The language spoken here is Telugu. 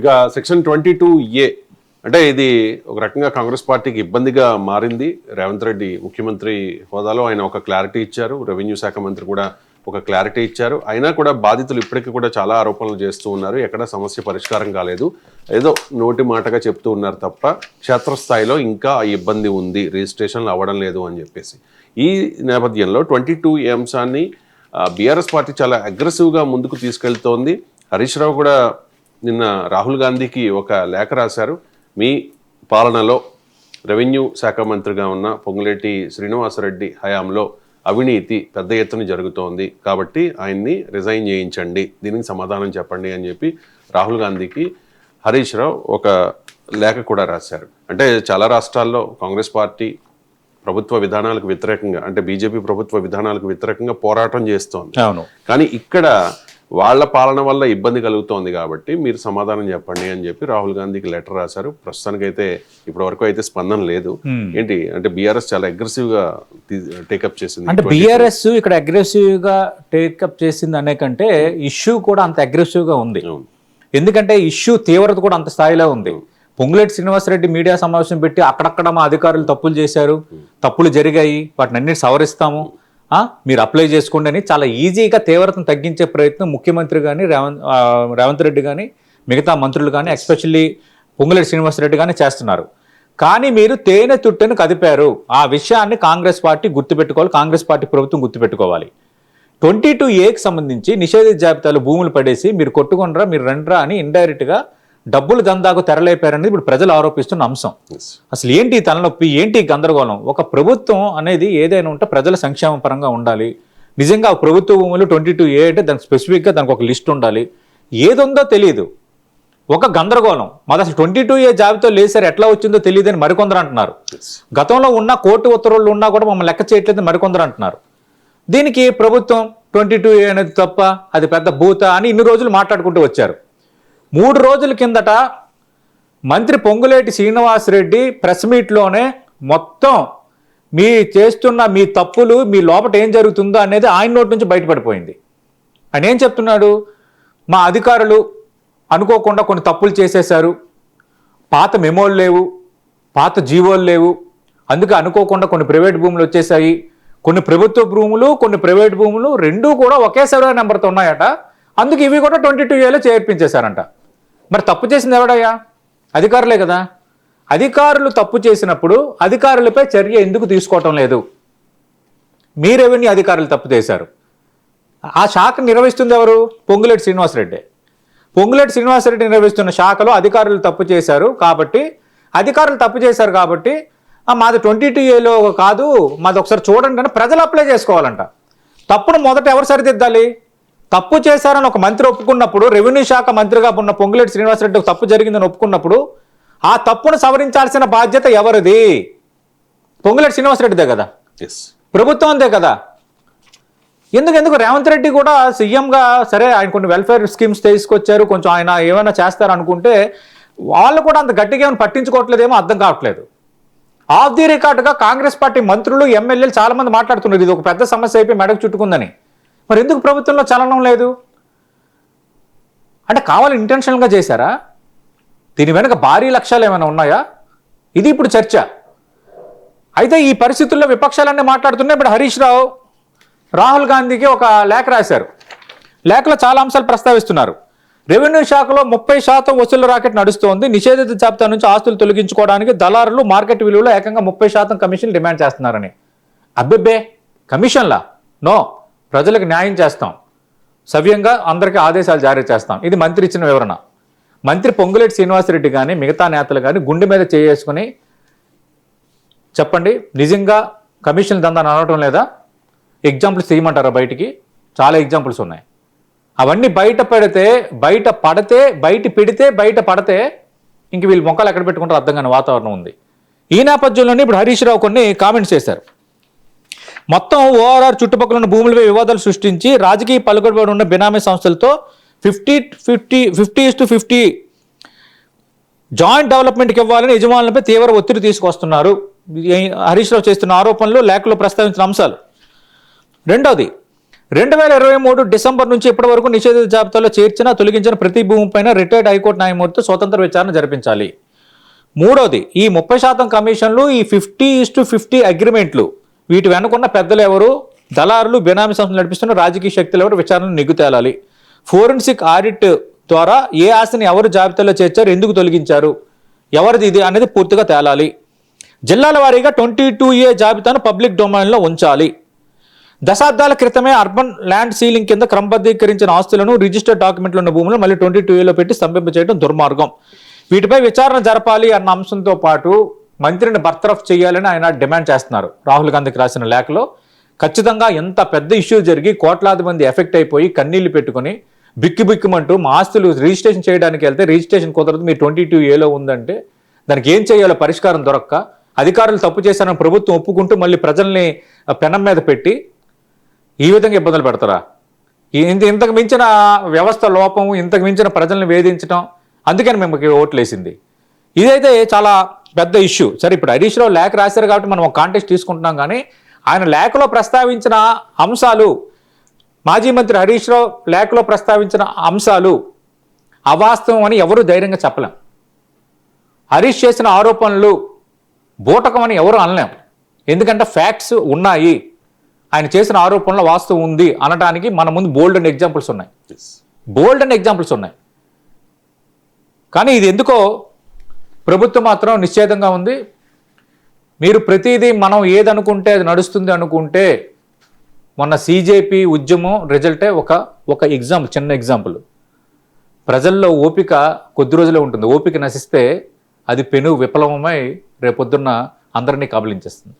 ఇక సెక్షన్ 22A అంటే ఇది ఒక రకంగా కాంగ్రెస్ పార్టీకి ఇబ్బందిగా మారింది. రేవంత్ రెడ్డి ముఖ్యమంత్రి హోదాలో ఆయన ఒక క్లారిటీ ఇచ్చారు, రెవెన్యూ శాఖ మంత్రి కూడా ఒక క్లారిటీ ఇచ్చారు. అయినా కూడా బాధితులు ఇప్పటికీ కూడా చాలా ఆరోపణలు చేస్తూ ఉన్నారు. ఎక్కడ సమస్య పరిష్కారం కాలేదు, ఏదో నోటి మాటగా చెప్తూ ఉన్నారు తప్ప క్షేత్రస్థాయిలో ఇంకా ఇబ్బంది ఉంది, రిజిస్ట్రేషన్లు అవ్వడం లేదు అని చెప్పేసి. ఈ నేపథ్యంలో 22A అంశాన్ని బీఆర్ఎస్ పార్టీ చాలా అగ్రెసివ్గా ముందుకు తీసుకెళ్తోంది. హరీష్ రావు కూడా నిన్న రాహుల్ గాంధీకి ఒక లేఖ రాశారు. మీ పాలనలో రెవెన్యూ శాఖ మంత్రిగా ఉన్న పొంగులేటి శ్రీనివాసరెడ్డి హయాంలో అవినీతి పెద్ద ఎత్తున జరుగుతోంది, కాబట్టి ఆయన్ని రిజైన్ చేయించండి, దీనికి సమాధానం చెప్పండి అని చెప్పి రాహుల్ గాంధీకి హరీష్ రావు ఒక లేఖ కూడా రాశారు. అంటే చాలా రాష్ట్రాల్లో కాంగ్రెస్ పార్టీ ప్రభుత్వ విధానాలకు వ్యతిరేకంగా, అంటే బీజేపీ ప్రభుత్వ విధానాలకు వ్యతిరేకంగా పోరాటం చేస్తోంది. కానీ ఇక్కడ వాళ్ళ పాలన వల్ల ఇబ్బంది కలుగుతోంది కాబట్టి మీరు సమాధానం చెప్పండి అని చెప్పి రాహుల్ గాంధీకి లెటర్ రాశారు. ప్రస్తుతానికైతే ఇప్పటి వరకు అయితే స్పందన లేదు. ఏంటి అంటే బీఆర్ఎస్ చాలా అగ్రెసివ్ గా టేకప్ చేసింది. అంటే బీఆర్ఎస్ ఇక్కడ అగ్రెసివ్ గా టేకప్ చేసింది అనే కంటే ఇష్యూ కూడా అంత అగ్రెసివ్ గా ఉంది. ఎందుకంటే ఇష్యూ తీవ్రత కూడా అంత స్థాయిలో ఉంది. పొంగులేటి శ్రీనివాసరెడ్డి మీడియా సమావేశం పెట్టి అక్కడక్కడ మా అధికారులు తప్పులు చేశారు, తప్పులు జరిగాయి, వాటిని అన్నిటి సవరిస్తాము, మీరు అప్లై చేసుకోండి అని చాలా ఈజీగా తీవ్రతను తగ్గించే ప్రయత్నం ముఖ్యమంత్రి కానీ రేవంత్ రెడ్డి కానీ మిగతా మంత్రులు కానీ ఎస్పెషల్లీ పొంగులేటి శ్రీనివాసరెడ్డి కానీ చేస్తున్నారు. కానీ మీరు తేనె తుట్టెను కదిపారు. ఆ విషయాన్ని కాంగ్రెస్ పార్టీ గుర్తుపెట్టుకోవాలి, కాంగ్రెస్ పార్టీ ప్రభుత్వం గుర్తుపెట్టుకోవాలి. 22Aకి సంబంధించి నిషేధిత జాబితాలు భూములు పడేసి మీరు కొట్టుకొనరా, మీరు రండ్రా అని ఇండైరెక్ట్గా డబ్బులు దందాకు తెరలేపారనేది ఇప్పుడు ప్రజలు ఆరోపిస్తున్న అంశం. అసలు ఏంటి తలనొప్పి, ఏంటి గందరగోళం? ఒక ప్రభుత్వం అనేది ఏదైనా ఉంటే ప్రజల సంక్షేమ పరంగా ఉండాలి. నిజంగా ప్రభుత్వ భూములు 22A అంటే దానికి స్పెసిఫిక్గా దానికి ఒక లిస్ట్ ఉండాలి. ఏదుందో తెలియదు, ఒక గందరగోళం. మాది అసలు 22A జాబితాలో లేసారు, ఎట్లా వచ్చిందో తెలియదని మరికొందరు అంటున్నారు. గతంలో ఉన్న కోర్టు ఉత్తర్వులు ఉన్నా కూడా మమ్మల్ని లెక్క చేయట్లేదు మరికొందరు అంటున్నారు. దీనికి ప్రభుత్వం 22A అనేది తప్ప, అది పెద్ద భూత అని ఇన్ని రోజులు మాట్లాడుకుంటూ వచ్చారు. 3 రోజుల కిందట మంత్రి పొంగులేటి శ్రీనివాసరెడ్డి ప్రెస్ మీట్లోనే మొత్తం మీ చేస్తున్న మీ తప్పులు, మీ లోపల ఏం జరుగుతుందో అనేది ఆయన నోటి నుంచి బయటపడిపోయింది. ఆయన ఏం చెప్తున్నాడు? మా అధికారులు అనుకోకుండా కొన్ని తప్పులు చేసేశారు, పాత మెమోలు లేవు, పాత జీవోలు లేవు, అందుకే అనుకోకుండా కొన్ని ప్రైవేట్ భూములు వచ్చేసాయి, కొన్ని ప్రభుత్వ భూములు కొన్ని ప్రైవేట్ భూములు రెండూ కూడా ఒకే సర్వే నెంబర్తో ఉన్నాయట, అందుకు ఇవి కూడా 22Aలో చేర్పించేశారంట. మరి తప్పు చేసింది ఎవడయ్యా? అధికారులే కదా. అధికారులు తప్పు చేసినప్పుడు అధికారులపై చర్య ఎందుకు తీసుకోవటం లేదు? మీ రెవెన్యూ అధికారులు తప్పు చేశారు. ఆ శాఖ నిర్వహిస్తుంది ఎవరు? పొంగులేటి శ్రీనివాసరెడ్డి. పొంగులేటి శ్రీనివాసరెడ్డి నిర్వహిస్తున్న శాఖలో అధికారులు తప్పు చేశారు కాబట్టి, మాది 22Aలో కాదు, మాది ఒకసారి చూడండి అని ప్రజలు అప్లై చేసుకోవాలంట. తప్పును మొదట ఎవరు సరిదిద్దాలి? తప్పు చేశారని ఒక మంత్రి ఒప్పుకున్నప్పుడు, రెవెన్యూ శాఖ మంత్రిగా ఉన్న పొంగులేటి శ్రీనివాసరెడ్డి ఒక తప్పు జరిగిందని ఒప్పుకున్నప్పుడు ఆ తప్పును సవరించాల్సిన బాధ్యత ఎవరిది? పొంగులేటి శ్రీనివాసరెడ్డిదే కదా, ప్రభుత్వందే కదా. ఎందుకు రేవంత్ రెడ్డి కూడా సీఎంగా సరే ఆయన కొన్ని వెల్ఫేర్ స్కీమ్స్ తీసుకొచ్చారు, కొంచెం ఆయన ఏమైనా చేస్తారు అనుకుంటే వాళ్ళు కూడా అంత గట్టిగా ఏమైనా పట్టించుకోవట్లేదేమో అర్థం కావట్లేదు. ఆఫ్ ది రికార్డుగా కాంగ్రెస్ పార్టీ మంత్రులు ఎమ్మెల్యేలు చాలా మంది మాట్లాడుతున్నారు ఇది ఒక పెద్ద సమస్య అయిపోయి మెడకు చుట్టుకుందని. మరి ఎందుకు ప్రభుత్వంలో చలనం లేదు? అంటే కావాలి ఇంటెన్షనల్గా చేశారా? దీని వెనక భారీ లక్ష్యాలు ఏమైనా ఉన్నాయా? ఇది ఇప్పుడు చర్చ. అయితే ఈ పరిస్థితుల్లో విపక్షాలన్నీ మాట్లాడుతున్నాయి. ఇప్పుడు హరీష్ రావు రాహుల్ గాంధీకి ఒక లేఖ రాశారు. లేఖలో చాలా అంశాలు ప్రస్తావిస్తున్నారు. రెవెన్యూ శాఖలో 30% వసూలు రాకెట్ నడుస్తోంది. నిషేధిత జాబితా నుంచి ఆస్తులు తొలగించుకోవడానికి దళారులు మార్కెట్ విలువలో ఏకంగా 30% కమిషన్ డిమాండ్ చేస్తున్నారని. అబ్బెబ్బే, కమిషన్లా? నో, ప్రజలకు న్యాయం చేస్తాం, సవ్యంగా అందరికీ ఆదేశాలు జారీ చేస్తాం. ఇది మంత్రి ఇచ్చిన వివరణ. మంత్రి పొంగులేటి శ్రీనివాసరెడ్డి కానీ మిగతా నేతలు కానీ గుండె మీద చేసుకుని చెప్పండి, నిజంగా కమిషన్ దందాన్ని అనవటం లేదా? ఎగ్జాంపుల్స్ తీయమంటారా? బయటికి చాలా ఎగ్జాంపుల్స్ ఉన్నాయి. అవన్నీ బయట పడితే ఇంక వీళ్ళు మొక్కలు ఎక్కడ పెట్టుకుంటారో అర్థం కాని వాతావరణం ఉంది. ఈ నేపథ్యంలోనే ఇప్పుడు హరీష్ రావు కొన్ని కామెంట్స్ చేశారు. మొత్తం ఓఆర్ఆర్ చుట్టుపక్కల ఉన్న భూములపై వివాదాలు సృష్టించి రాజకీయ పలుకుబడి ఉన్న బినామీ సంస్థలతో 50-50 జాయింట్ డెవలప్మెంట్కి ఇవ్వాలని యజమానులపై తీవ్ర ఒత్తిడి తీసుకొస్తున్నారు. హరీష్ రావు చేస్తున్న ఆరోపణలు లేఖలో ప్రస్తావించిన అంశాలు. రెండవది, 2023 డిసెంబర్ నుంచి ఇప్పటి వరకు నిషేధిత జాబితాలో చేర్చిన తొలగించిన ప్రతి భూమిపైన రిటైర్డ్ హైకోర్టు న్యాయమూర్తి స్వతంత్ర విచారణ జరిపించాలి. మూడోది, ఈ 30% కమిషన్లు, ఈ 50:50 అగ్రిమెంట్లు, వీటి వెనుకున్న పెద్దలు ఎవరు, దళారులు, బెనామీ సంస్థలు నడిపిస్తున్న రాజకీయ శక్తులు ఎవరు, విచారణను నిగ్గు తేలాలి. ఫోరెన్సిక్ ఆడిట్ ద్వారా ఏ ఆస్తిని ఎవరు జాబితాలో చేర్చారు, ఎందుకు తొలగించారు, ఎవరిది ఇది అనేది పూర్తిగా తేలాలి. జిల్లాల వారీగా 22A జాబితాను పబ్లిక్ డొమైన్లో ఉంచాలి. దశాబ్దాల క్రితమే అర్బన్ ల్యాండ్ సీలింగ్ కింద క్రమబద్ధీకరించిన ఆస్తులను రిజిస్టర్డ్ డాక్యుమెంట్లు ఉన్న భూములను మళ్ళీ 22Aలో పెట్టి స్తంభింపచేయడం దుర్మార్గం. వీటిపై విచారణ జరపాలి అన్న అంశంతో పాటు మంత్రిని బర్తరఫ్ చేయాలని ఆయన డిమాండ్ చేస్తున్నారు. రాహుల్ గాంధీకి రాసిన లేఖలో ఖచ్చితంగా ఎంత పెద్ద ఇష్యూ జరిగి కోట్లాది మంది ఎఫెక్ట్ అయిపోయి కన్నీళ్లు పెట్టుకుని బిక్కుమంటూ మా ఆస్తులు రిజిస్ట్రేషన్ చేయడానికి వెళ్తే రిజిస్ట్రేషన్ కుదరదు, మీరు 22Aలో ఉందంటే దానికి ఏం చేయాలో పరిష్కారం దొరక్క అధికారులు తప్పు చేశారని ప్రభుత్వం ఒప్పుకుంటూ మళ్ళీ ప్రజల్ని పెనం మీద పెట్టి ఈ విధంగా ఇబ్బందులు పెడతారా? ఇంతకు మించిన వ్యవస్థ లోపం, ఇంతకు మించిన ప్రజల్ని వేధించడం, అందుకని మేము ఓట్లు వేసింది. ఇదైతే చాలా పెద్ద ఇష్యూ. సరే, ఇప్పుడు హరీష్ రావు లేఖ రాశారు కాబట్టి మనం ఒక కాంటెక్స్ట్ తీసుకుంటున్నాం, కానీ ఆయన లేఖలో ప్రస్తావించిన అంశాలు, మాజీ మంత్రి హరీష్ రావు లేఖలో ప్రస్తావించిన అంశాలు అవాస్తవం అని ఎవరు ధైర్యంగా చెప్పలేం. హరీష్ చేసిన ఆరోపణలు బూటకం అని ఎవరు అనలేం. ఎందుకంటే ఫ్యాక్ట్స్ ఉన్నాయి. ఆయన చేసిన ఆరోపణలో వాస్తవం ఉంది అనడానికి మన ముందు బోల్డ్ అండ్ ఎగ్జాంపుల్స్ ఉన్నాయి. కానీ ఇది ఎందుకో ప్రభుత్వం మాత్రం నిశ్చేతంగా ఉంది. మీరు ప్రతిదీ మనం ఏదనుకుంటే అది నడుస్తుంది అనుకుంటే, మొన్న CJP ఉద్యమం రిజల్టే ఒక ఎగ్జాంపుల్, చిన్న ఎగ్జాంపుల్. ప్రజల్లో ఓపిక కొద్ది రోజులే ఉంటుంది. ఓపిక నశిస్తే అది పెను విప్లవమై రేపొద్దున్న అందరినీ కబలించేస్తుంది.